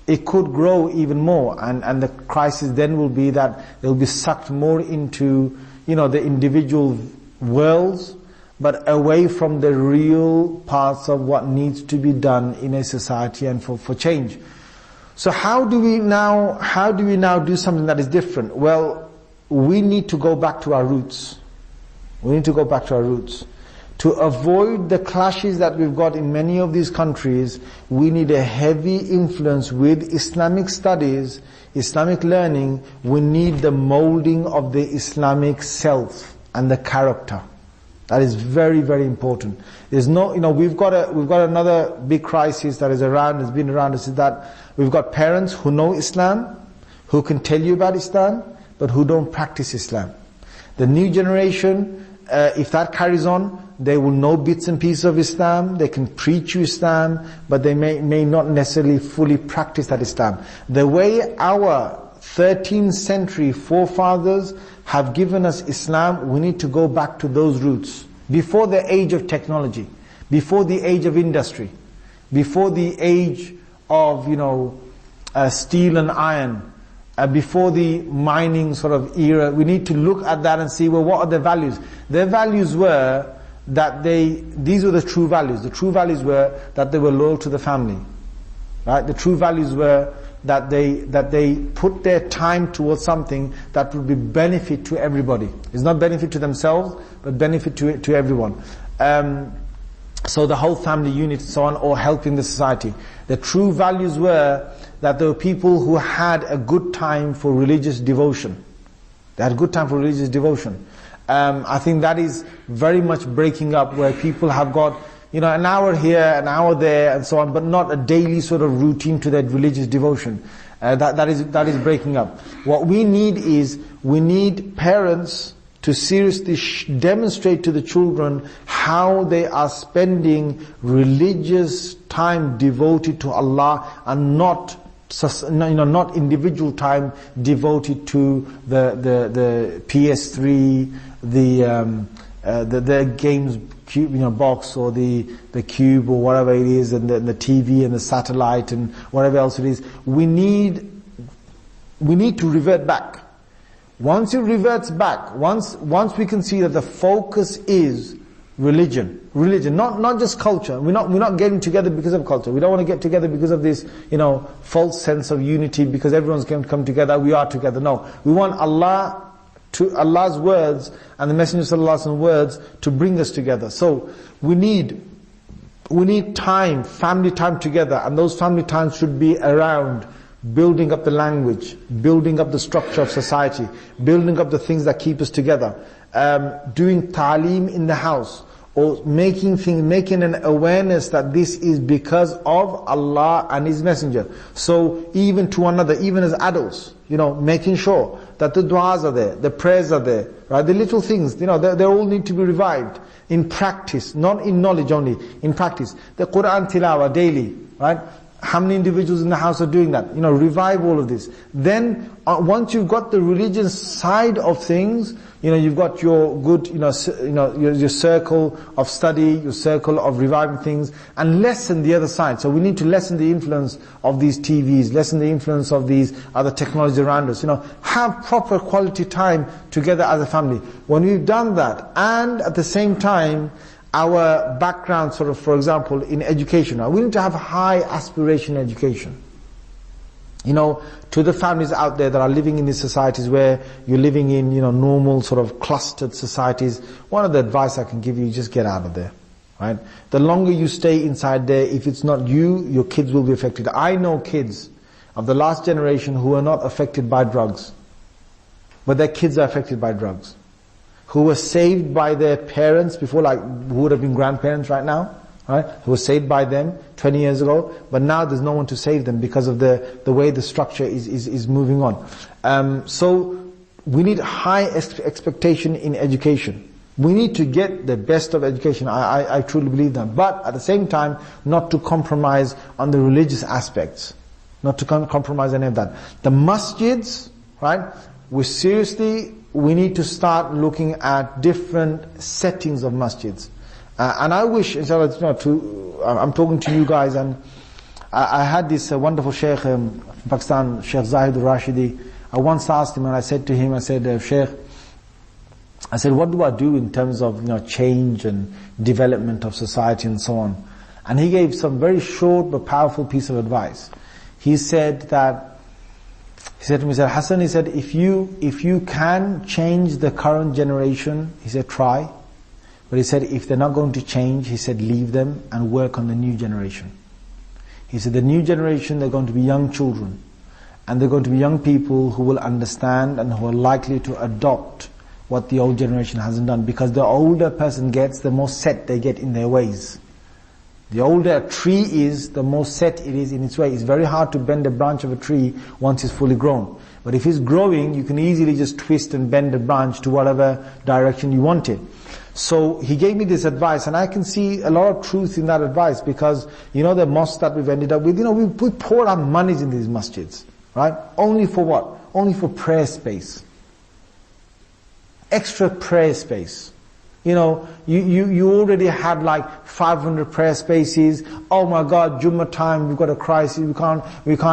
it could grow even more, and the crisis then will be that they'll be sucked more into, the individual worlds, but away from the real parts of what needs to be done in a society and for change. So how do we now do something that is different? Well, we need to go back to our roots. To avoid the clashes that we've got in many of these countries, we need a heavy influence with Islamic studies, Islamic learning. We need the molding of the Islamic self and the character. That is very, very important. There's no, we've got another big crisis that is around, has been around us, is that we've got parents who know Islam, who can tell you about Islam, but who don't practice Islam. The new generation, if that carries on, they will know bits and pieces of Islam, they can preach you Islam, but they may not necessarily fully practice that Islam. The way our 13th century forefathers have given us Islam, we need to go back to those roots. Before the age of technology, before the age of industry, before the age of, steel and iron, before the mining sort of era, we need to look at that and see, well, what are their values? Their values were that these were the true values. The true values were that they were loyal to the family. Right? The true values were that they put their time towards something that would be benefit to everybody. It's not benefit to themselves, but benefit to everyone. So the whole family unit and so on, or helping the society. The true values were that there were people who had a good time for religious devotion. They had a good time for religious devotion. I think that is very much breaking up, where people have got an hour here, an hour there, and so on, but not a daily sort of routine to that religious devotion. That is breaking up. What we need parents to seriously demonstrate to the children how they are spending religious time devoted to Allah, and not individual time devoted to the PS3, the games box, or the cube, or whatever it is, and the TV and the satellite and whatever else it is. We need to revert back. Once it reverts back, once we can see that the focus is religion, not just culture. We're not getting together because of culture. We don't want to get together because of this, false sense of unity, because everyone's going to come together, we are together. No, we want Allah's words and the Messenger Sallallahu Alaihi Wasallam's words to bring us together. So we need time, family time together, and those family times should be around building up the language, building up the structure of society, building up the things that keep us together, doing ta'aleem in the house, or making an awareness that this is because of Allah and His Messenger. So even to another, even as adults, making sure that the du'as are there, the prayers are there, right? The little things, they all need to be revived in practice, not in knowledge only, in practice. The Quran tilawah daily, right? How many individuals in the house are doing that? Revive all of this. Then, once you've got the religious side of things, you've got your good, your circle of study, your circle of reviving things, and lessen the other side. So we need to lessen the influence of these TVs, lessen the influence of these other technologies around us. Have proper quality time together as a family. When we've done that, and at the same time, our background, sort of, for example, in education. Now, we need to have high aspiration education. To the families out there that are living in these societies where you're living in, normal sort of clustered societies, one of the advice I can give you, just get out of there. Right? The longer you stay inside there, if it's not you, your kids will be affected. I know kids of the last generation who are not affected by drugs, but their kids are affected by drugs, who were saved by their parents before, who would have been grandparents right now, right? Who were saved by them 20 years ago, but now there's no one to save them because of the way the structure is moving on. So we need high expectation in education. We need to get the best of education. I truly believe that. But at the same time, not to compromise on the religious aspects. Not to compromise any of that. The masjids, right? We need to start looking at different settings of masjids. And I wish, inshallah, I'm talking to you guys, and I had this wonderful sheikh in Pakistan, Sheikh Zahid al-Rashidi. I once asked him, and I said to him, Sheikh, what do I do in terms of change and development of society and so on? And he gave some very short but powerful piece of advice. He said to me, Hassan, if you can change the current generation, he said, try. But he said, if they're not going to change, he said, leave them and work on the new generation. He said, the new generation, they're going to be young children. And they're going to be young people who will understand and who are likely to adopt what the old generation hasn't done, because the older person gets, the more set they get in their ways. The older a tree is, the more set it is in its way. It's very hard to bend a branch of a tree once it's fully grown. But if it's growing, you can easily just twist and bend the branch to whatever direction you want it. So he gave me this advice, and I can see a lot of truth in that advice, because you know the mosques that we've ended up with, you know, we pour our monies in these masjids, right? Only for what? Only for prayer space. Extra prayer space. You know, you already had like 500 prayer spaces. Oh my God, Jummah time, we've got a crisis, we can't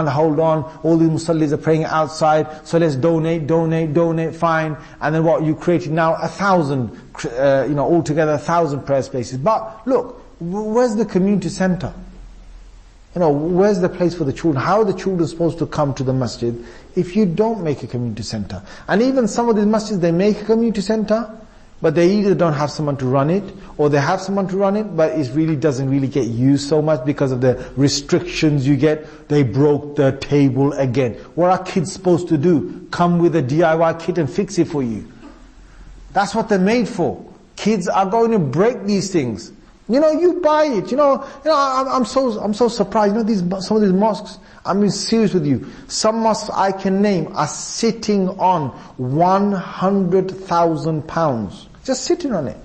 hold on. All the musallis are praying outside, so let's donate, fine. And then what, you created now 1,000, altogether 1,000 prayer spaces. But look, where's the community center? You know, where's the place for the children? How are the children supposed to come to the masjid if you don't make a community center? And even some of these masjids, they make a community center, but they either don't have someone to run it, or they have someone to run it, but it really doesn't really get used so much because of the restrictions you get. They broke the table again. What are kids supposed to do? Come with a DIY kit and fix it for you. That's what they're made for. Kids are going to break these things. You know, you buy it. I'm so surprised. You know, some of these mosques, I'm being serious with you. Some mosques I can name are sitting on £100,000. Just sitting on it.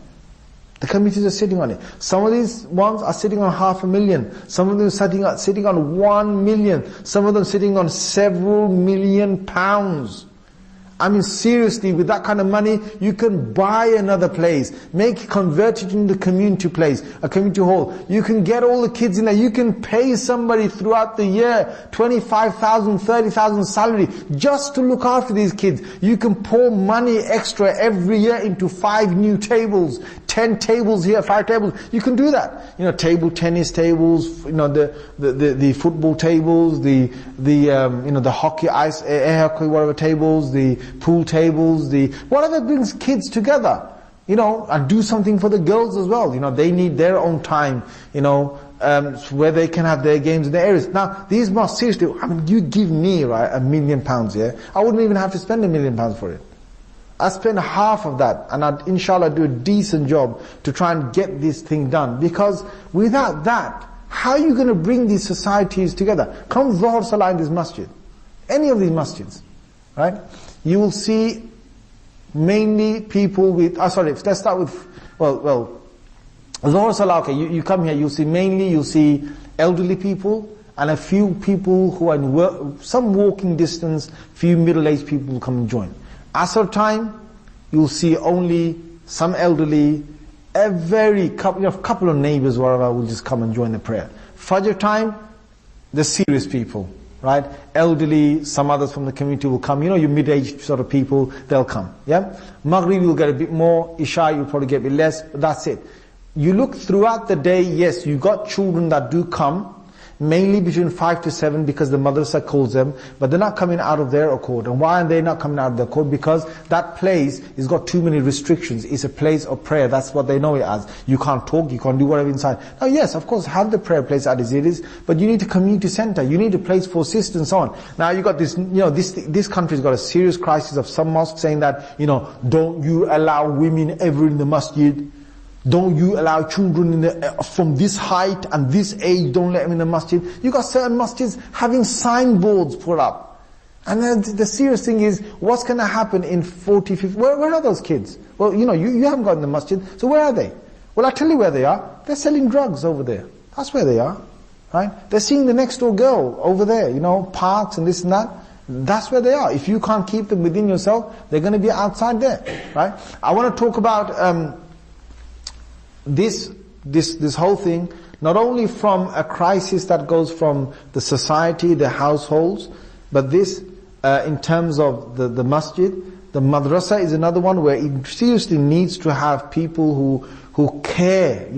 The committees are sitting on it. Some of these ones are sitting on £500,000. Some of them are sitting on 1 million. Some of them sitting on several £1 million. I mean, seriously, with that kind of money, you can buy another place, convert it into a community place, a community hall. You can get all the kids in there. You can pay somebody throughout the year 25,000, 30,000 salary just to look after these kids. You can pour money extra every year into 5 new tables, 10 tables here, 5 tables. You can do that. You know, table tennis tables, you know, the football tables, the hockey, air hockey, whatever tables, the pool tables, whatever brings kids together, you know, and do something for the girls as well. You know, they need their own time, you know, where they can have their games in their areas. Now, these mosques, seriously, I mean, you give me, right, £1 million, yeah, I wouldn't even have to spend £1 million for it. I spend half of that, and I'd, inshallah, do a decent job to try and get this thing done. Because without that, how are you going to bring these societies together? Come Dhuhr Salah in this masjid, any of these masjids, right? You will see mainly people with, let's start with, Dhuhr Salah, okay, you come here, you'll see elderly people, and a few people who are in some walking distance, few middle-aged people will come and join. Asr time, you'll see only some elderly, a couple of neighbors, whatever, will just come and join the prayer. Fajr time, the serious people, right? Elderly, some others from the community will come. You know, your mid-aged sort of people, they'll come. Yeah? Maghrib you'll get a bit more, Isha you'll probably get a bit less, but that's it. You look throughout the day, yes, you got children that do come, mainly between 5 to 7 because the madrasa calls them, but they're not coming out of their accord. And why are they not coming out of their accord? Because that place has got too many restrictions. It's a place of prayer. That's what they know it as. You can't talk, you can't do whatever inside. Now yes, of course, have the prayer place as it is, but you need a community center. You need a place for assistance and so on. Now you got this, you know, this country's got a serious crisis of some mosques saying that, you know, don't you allow women ever in the masjid. Don't you allow children from this height and this age, don't let them in the masjid. You got certain masjids having signboards put up. And then the serious thing is, what's going to happen in 40, 50, where are those kids? Well, you know, you haven't got in the masjid, so where are they? Well, I tell you where they are. They're selling drugs over there. That's where they are, right? They're seeing the next door girl over there, you know, parks and this and that. That's where they are. If you can't keep them within yourself, they're going to be outside there, right? I want to talk about this whole thing, not only from a crisis that goes from the society, the households, but this in terms of the masjid. The madrasa is another one where it seriously needs to have people who care,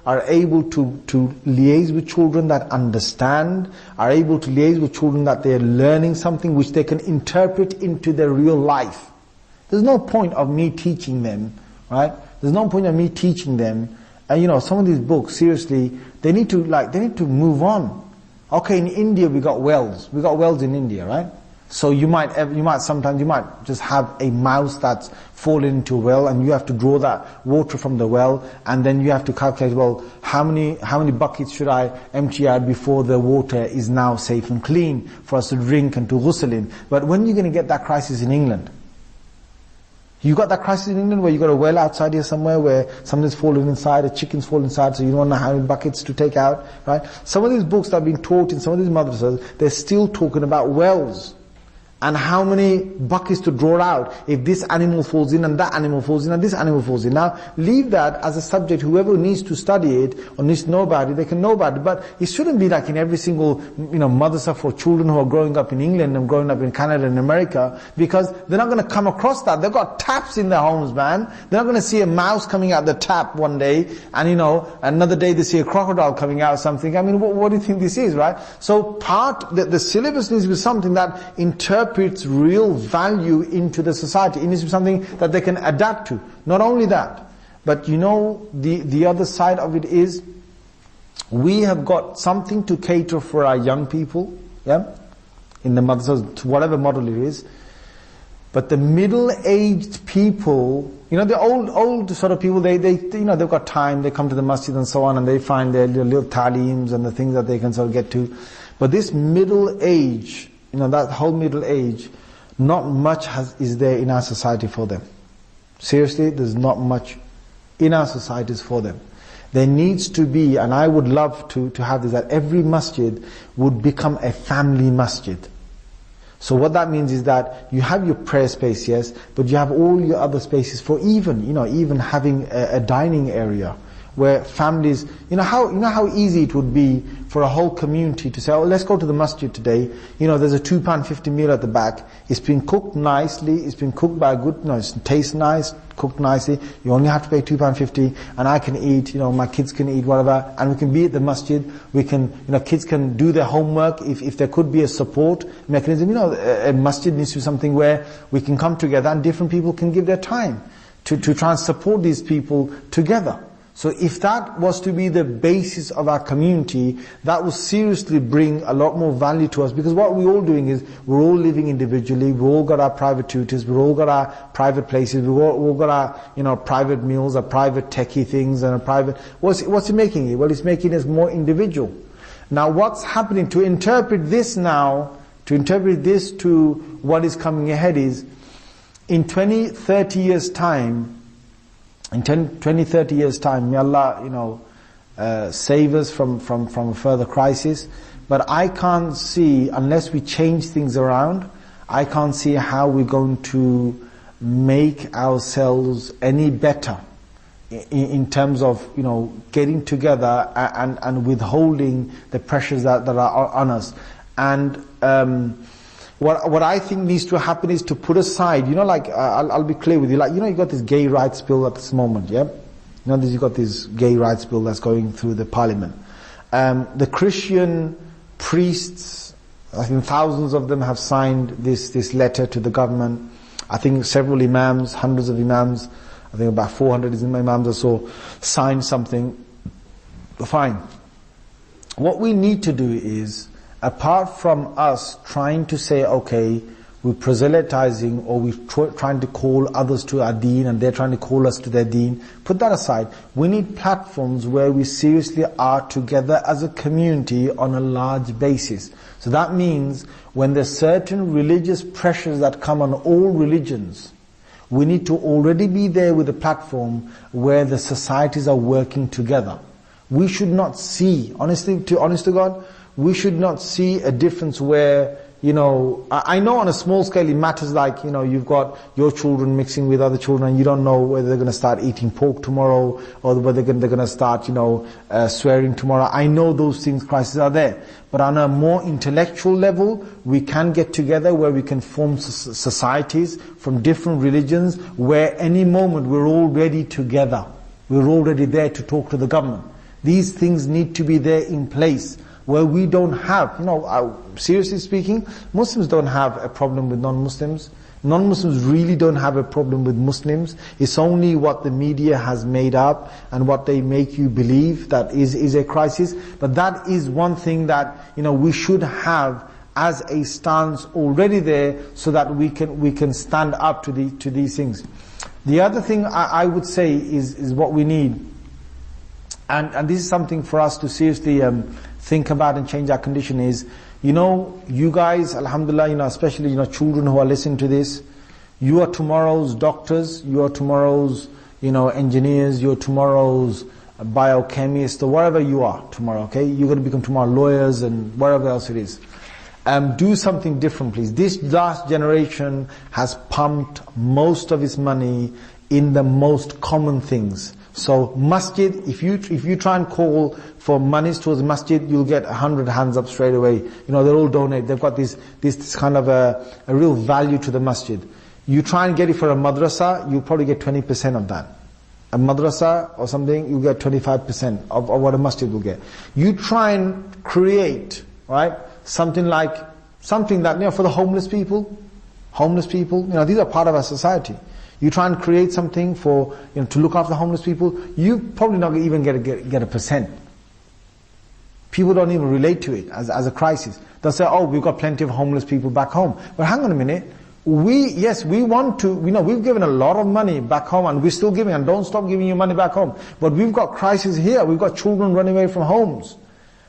are able to liaise with children that understand, are able to liaise with children that they're learning something which they can interpret into their real life. There's no point of me teaching them, right? There's no point of me teaching them. And you know, some of these books, seriously, they need to move on. Okay, in India we got wells. We got wells in India, right? So you might just have a mouse that's fallen into a well, and you have to draw that water from the well, and then you have to calculate, well, how many buckets should I empty out before the water is now safe and clean for us to drink and to ghusl in. But when are you going to get that crisis in England? You got that crisis in England where you got a well outside here somewhere where something's fallen inside, a chicken's fallen inside, so you don't know how many buckets to take out, right? Some of these books that are being taught in some of these madrasas, they're still talking about wells and how many buckets to draw out if this animal falls in and that animal falls in and this animal falls in. Now, leave that as a subject. Whoever needs to study it or needs to know about it, they can know about it. But it shouldn't be like in every single, madrasa for children who are growing up in England and growing up in Canada and America, because they're not going to come across that. They've got taps in their homes, man. They're not going to see a mouse coming out the tap one day, and another day they see a crocodile coming out or something. I mean, what do you think this is, right? So the syllabus needs to be something that interprets real value into the society. It needs to be something that they can adapt to. Not only that, but the other side of it is, we have got something to cater for our young people, in the madrasas, whatever model it is. But the middle-aged people, the old sort of people, they've got time, they come to the masjid and so on, and they find their little ta'leems and the things that they can sort of get to. But this middle age, that whole middle age, not much is there in our society for them. Seriously, there's not much in our societies for them. There needs to be, and I would love to have this, that every masjid would become a family masjid. So what that means is that you have your prayer space, yes, but you have all your other spaces for even having a dining area where families, how easy it would be for a whole community to say, oh, let's go to the masjid today. There's a £2.50 meal at the back. It's been cooked nicely. It's been cooked by a good, it tastes nice, cooked nicely. You only have to pay £2.50, and I can eat, my kids can eat, whatever, and we can be at the masjid. We can, kids can do their homework if there could be a support mechanism. A masjid needs to be something where we can come together and different people can give their time to try and support these people together. So if that was to be the basis of our community, that will seriously bring a lot more value to us, because what we're all doing is, we're all living individually, we've all got our private tutors, we've all got our private places, we've all got our, private meals, our private techie things, and a private, what's it making it? Well, it's making us more individual. Now what's happening, to interpret this to what is coming ahead is, in 20, 30 years time, in 20, 30 years time, may Allah, save us from a further crisis. But I can't see, unless we change things around, I can't see how we're going to make ourselves any better in terms of, getting together and withholding the pressures that are on us. And what I think needs to happen is to put aside, I'll be clear with you, you got this gay rights bill at this moment, yeah? You've got this gay rights bill that's going through the parliament. The Christian priests, I think thousands of them have signed this letter to the government. I think several imams, hundreds of imams, I think about 400 imams or so, signed something. Fine. What we need to do is, apart from us trying to say, okay, we're proselytizing, or we're trying to call others to our deen and they're trying to call us to their deen, put that aside. We need platforms where we seriously are together as a community on a large basis. So that means when there's certain religious pressures that come on all religions, we need to already be there with a platform where the societies are working together. We should not see, honest to God, we should not see a difference where, I know on a small scale it matters, like, you've got your children mixing with other children and you don't know whether they're going to start eating pork tomorrow or whether they're going to start, swearing tomorrow. I know those things, crises are there. But on a more intellectual level, we can get together where we can form societies from different religions where any moment we're already together. We're already there to talk to the government. These things need to be there in place, where we don't have, seriously speaking, Muslims don't have a problem with non-Muslims. Non-Muslims really don't have a problem with Muslims. It's only what the media has made up and what they make you believe that is a crisis. But that is one thing that, we should have as a stance already there, so that we can stand up to these things. The other thing I would say is what we need, and this is something for us to seriously think about and change our condition, is, you guys, alhamdulillah, especially, children who are listening to this, you are tomorrow's doctors, you are tomorrow's, engineers, you are tomorrow's biochemists, or whatever you are tomorrow, okay? You're going to become tomorrow lawyers and whatever else it is. Do something different, please. This last generation has pumped most of its money in the most common things. So masjid, if you try and call for monies towards masjid, you'll get 100 hands up straight away. They'll all donate. They've got this kind of a real value to the masjid. You try and get it for a madrasa, you'll probably get 20% of that. A madrasa or something, you get 25% of what a masjid will get. You try and create, right, something that, for the homeless people, these are part of our society. You try and create something for, to look after homeless people, you probably not even get a percent. People don't even relate to it as a crisis. They'll say, oh, we've got plenty of homeless people back home. But hang on a minute. We want to, we've given a lot of money back home, and we're still giving, and don't stop giving you money back home. But we've got crisis here. We've got children running away from homes.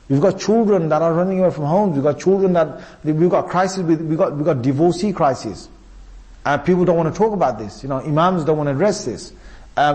We've got children that are running away from homes. We've got children we've got crisis we've got divorcee crisis. People don't want to talk about this. Imams don't want to address this.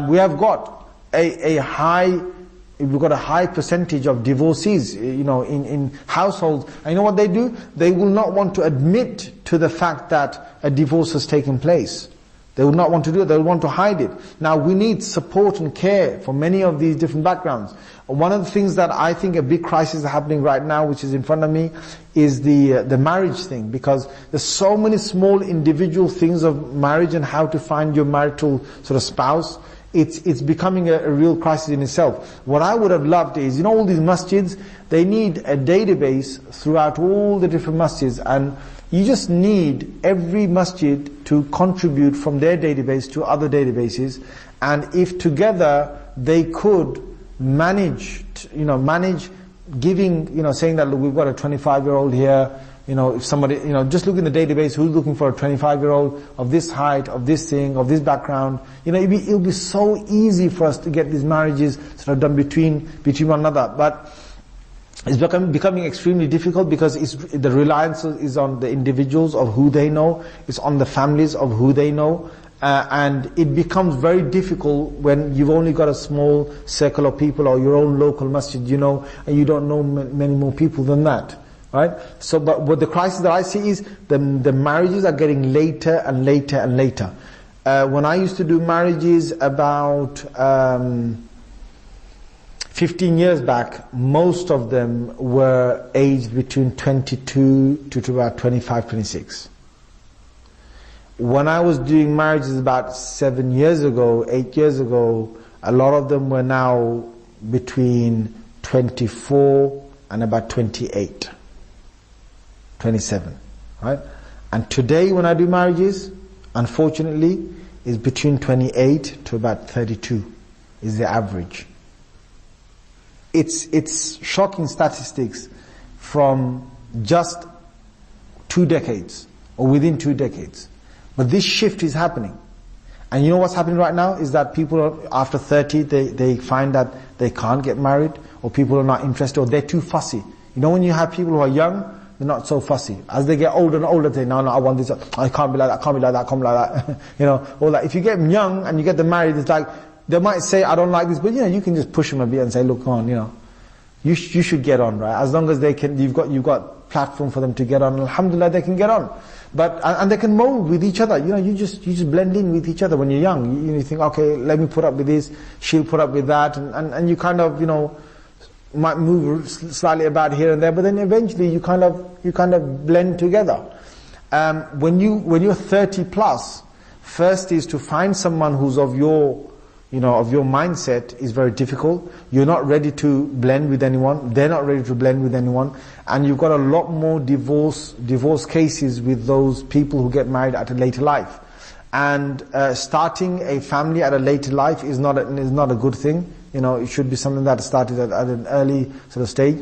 We have got a high percentage of divorcees, in households. And you know what they do? They will not want to admit to the fact that a divorce has taken place. They will not want to do it. They will want to hide it. Now, we need support and care for many of these different backgrounds. One of the things that I think a big crisis is happening right now, which is in front of me, is the marriage thing. Because there's so many small individual things of marriage and how to find your marital sort of spouse. It's becoming a real crisis in itself. What I would have loved is, all these masjids, they need a database throughout all the different masjids, and you just need every masjid to contribute from their database to other databases, and if together they could manage giving, saying that, look, we've got a 25-year-old here, if somebody, just look in the database, who's looking for a 25-year-old of this height, of this thing, of this background, it'll be so easy for us to get these marriages sort of done between one another. But it's becoming extremely difficult, because the reliance is on the individuals of who they know, it's on the families of who they know, and it becomes very difficult when you've only got a small circle of people, or your own local masjid, and you don't know many more people than that. Right? So, but what the crisis that I see is the marriages are getting later and later and later. When I used to do marriages about 15 years back, most of them were aged between 22 to about 25, 26. When I was doing marriages about 7 years ago, 8 years ago, a lot of them were now between 24 and about 28. 27, right? And today when I do marriages, unfortunately, is between 28 to about 32 is the average. It's shocking statistics from just 2 decades, or within 2 decades. But this shift is happening. And you know what's happening right now is that people are, after 30, they find that they can't get married, or people are not interested, or they're too fussy. When you have people who are young, they're not so fussy. As they get older and older, they say, no, I want this, I can't be like that, can't be like that, can't be like that. All that. If you get them young and you get them married, it's like, they might say, I don't like this, but you can just push them a bit and say, look, on, you should get on, right? As long as they can, you've got platform for them to get on, alhamdulillah, they can get on. But, and they can mold with each other. You just blend in with each other when you're young. You think, okay, let me put up with this, she'll put up with that, and you kind of, might move slightly about here and there, but then eventually you kind of blend together. When you're 30 plus, first is to find someone who's of your mindset is very difficult. You're not ready to blend with anyone. They're not ready to blend with anyone. And you've got a lot more divorce cases with those people who get married at a later life. And starting a family at a later life is not a good thing. It should be something that started at an early sort of stage.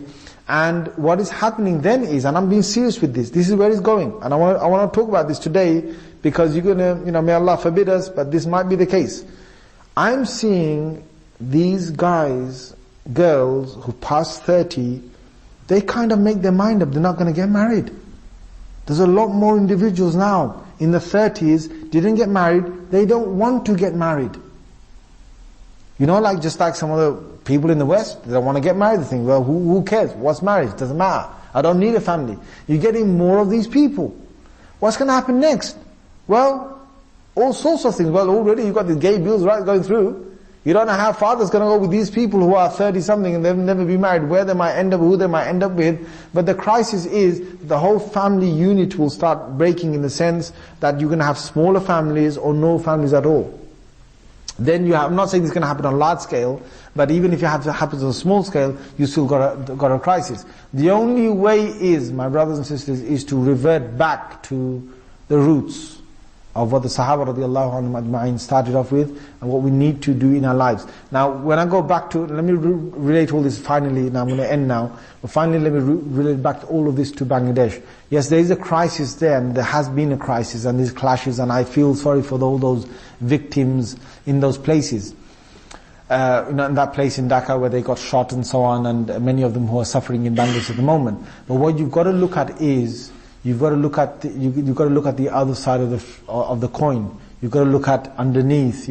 And what is happening then is, and I'm being serious with this is where it's going. And I want to talk about this today, because you're going to, may Allah forbid us, but this might be the case. I'm seeing these guys, girls who pass 30, they kind of make their mind up, they're not going to get married. There's a lot more individuals now in the 30s, didn't get married, they don't want to get married. Just like some other people in the West, they don't want to get married. They think, well, who cares? What's marriage? Doesn't matter. I don't need a family. You're getting more of these people. What's going to happen next? Well, all sorts of things. Well, already you've got the gay bills going through. You don't know how far that's going to go with these people who are 30-something and they've never been married, where they might end up, who they might end up with. But the crisis is, the whole family unit will start breaking, in the sense that you're going to have smaller families or no families at all. Then I'm not saying it's going to happen on a large scale, but even if it happens on a small scale, you still got a crisis. The only way is, my brothers and sisters, is to revert back to the roots of what the Sahaba radiallahu anhum ajma'in started off with, and what we need to do in our lives. Now, when I go back to, let me relate all this finally, now I'm going to end now, but finally let me relate back all of this to Bangladesh. Yes, there is a crisis there, and there has been a crisis, and these clashes, and I feel sorry for all those victims in those places. In that place in Dhaka where they got shot and so on, and many of them who are suffering in Bangladesh at the moment. But what you've got to look at is, you've got to look at the other side of the coin. You've got to look at underneath,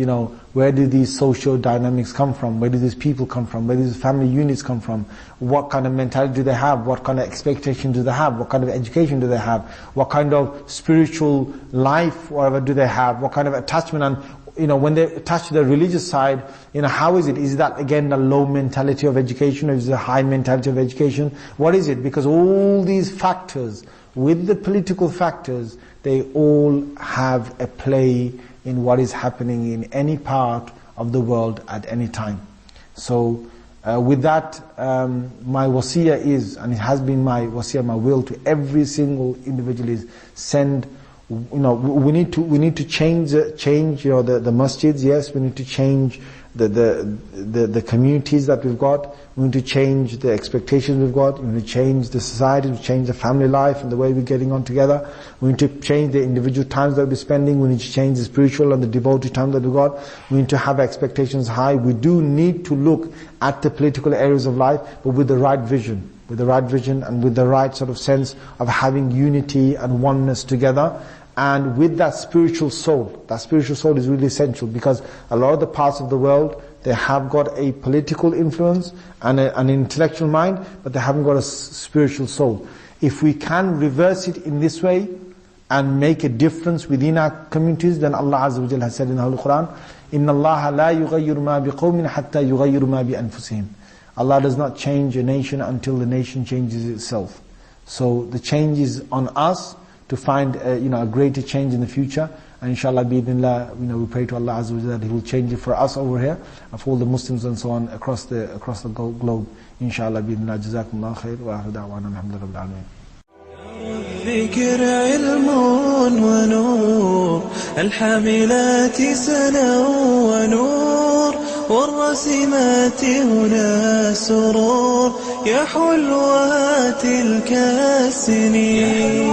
where do these social dynamics come from? Where do these people come from? Where do these family units come from? What kind of mentality do they have? What kind of expectation do they have? What kind of education do they have? What kind of spiritual life, whatever, do they have? What kind of attachment? And when they attach to the religious side, how is it? Is that again a low mentality of education, or is it a high mentality of education? What is it? Because all these factors, with the political factors, they all have a play in what is happening in any part of the world at any time. So with that, my wasiyah is, and it has been my wasiyah, my will to every single individual is, send, we need to change the masjids. Yes, we need to change the communities that we've got. We need to change the expectations we've got. We need to change the society, to change the family life and the way we're getting on together. We need to change the individual times that we're spending. We need to change the spiritual and the devoted time that we've got. We need to have expectations high. We do need to look at the political areas of life, but with the right vision. With the right vision and with the right sort of sense of having unity and oneness together. And with that spiritual soul is really essential, because a lot of the parts of the world, they have got a political influence and an intellectual mind, but they haven't got a spiritual soul. If we can reverse it in this way and make a difference within our communities, then Allah Azza wa Jalla has said in the Holy Quran, إِنَّ اللَّهَ لَا يُغَيِّرُ مَا بِقَوْمٍ حَتَّى يُغَيِّرُ مَا بِأَنفُسِهِمْ. Allah does not change a nation until the nation changes itself. So the change is on us to find a greater change in the future, and inshallah bi'idhnillah, we pray to Allah Azza wa Jalla that He will change it for us over here and for all the Muslims and so on across the globe. Inshallah bi'idhnillah. Jazakumullah khair wa akhiru da'wana alhamdulillahi rabbil alamin. الذكر علم ونور الحاملات سنا ونور والرسمات هنا سرور يا حلوات تلك السنين